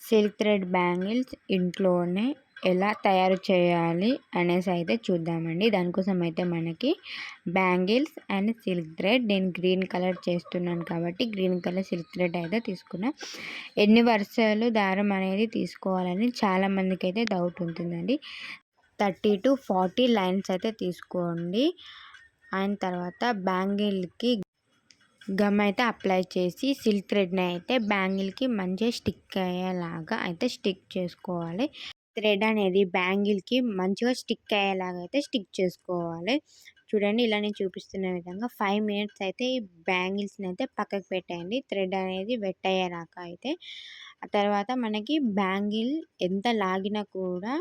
Silk thread bangles ఇంట్లోనే ఎలా తయారు చేయాలి అనేసి అయితే చూద్దామండి. దానికోసం అయితే మనకి బ్యాంగిల్స్ అండ్ సిల్క్ థ్రెడ్, నేను గ్రీన్ కలర్ చేస్తున్నాను కాబట్టి గ్రీన్ కలర్ సిల్క్ థ్రెడ్ అయితే తీసుకున్నా. ఎన్ని వరుసలు దారం అనేది తీసుకోవాలని చాలామందికి అయితే డౌట్ ఉంటుందండి. 30 to 40 లైన్స్ అయితే తీసుకోండి. అయిన తర్వాత బ్యాంగిల్కి గమ్ అయితే అప్లై చేసి సిల్క్ థ్రెడ్ని అయితే బ్యాంగిల్కి మంచిగా స్టిక్ అయ్యేలాగా అయితే స్టిక్ చేసుకోవాలి. థ్రెడ్ అనేది బ్యాంగిల్కి మంచిగా స్టిక్ అయ్యేలాగా అయితే స్టిక్ చేసుకోవాలి. చూడండి, ఇలా నేను చూపిస్తున్న విధంగా 5 minutes అయితే ఈ బ్యాంగిల్స్ని అయితే పక్కకు పెట్టేయండి. థ్రెడ్ అనేది వెట్ అయ్యేలాగా అయితే. ఆ తర్వాత మనకి బ్యాంగిల్ ఎంత లాగినా కూడా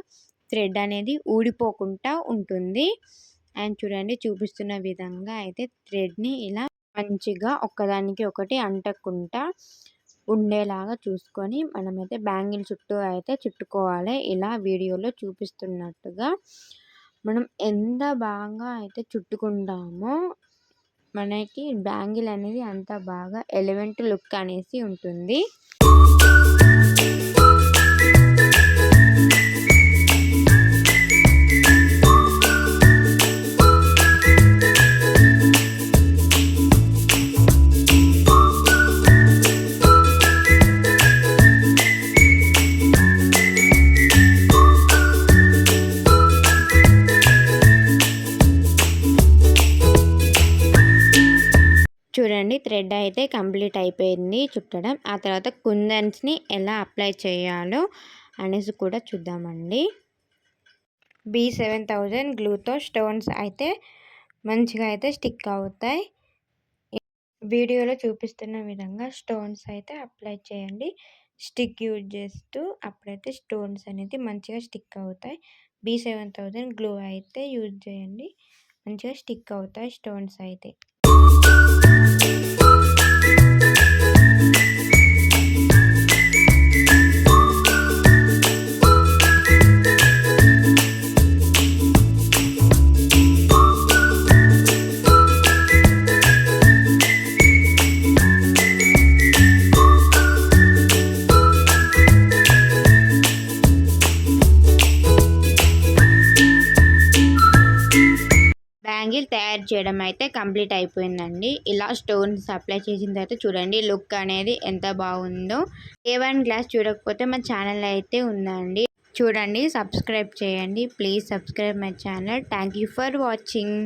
థ్రెడ్ అనేది ఊడిపోకుండా ఉంటుంది. అండ్ చూడండి, చూపిస్తున్న విధంగా అయితే థ్రెడ్ని ఇలా మంచిగా ఒక్కదానికి ఒకటి అంటకుండా ఉండేలాగా చూసుకొని మనమైతే బ్యాంగిల్ చుట్టూ అయితే చుట్టుకోవాలి. ఇలా వీడియోలో చూపిస్తున్నట్టుగా మనం ఎంత బాగా అయితే చుట్టుకుంటామో మనకి బ్యాంగిల్ అనేది అంత బాగా ఎలివెంట్ లుక్ అనేసి ఉంటుంది. చూడండి, థ్రెడ్ అయితే కంప్లీట్ అయిపోయింది చుట్టడం. ఆ తర్వాత కుందన్స్ని ఎలా అప్లై చేయాలో అనేసి కూడా చూద్దామండి. B7000 గ్లూతో స్టోన్స్ అయితే మంచిగా అయితే స్టిక్ అవుతాయి. వీడియోలో చూపిస్తున్న విధంగా స్టోన్స్ అయితే అప్లై చేయండి. స్టిక్ యూజ్ చేస్తూ అప్పుడైతే స్టోన్స్ అనేది మంచిగా స్టిక్ అవుతాయి. B7000 గ్లూ అయితే యూజ్ చేయండి, మంచిగా స్టిక్ అవుతాయి స్టోన్స్ అయితే. బ్యాంగిల్ తయారు చేయడం అయితే కంప్లీట్ అయిపోయిందండి. ఇలా స్టోన్స్ అప్లై చేసిన తర్వాత చూడండి లుక్ అనేది ఎంత బాగుందో. A1 గ్లాస్ చూడకపోతే మా ఛానల్ అయితే ఉందండి, చూడండి, సబ్స్క్రైబ్ చేయండి. Please subscribe my channel. Thank you for watching.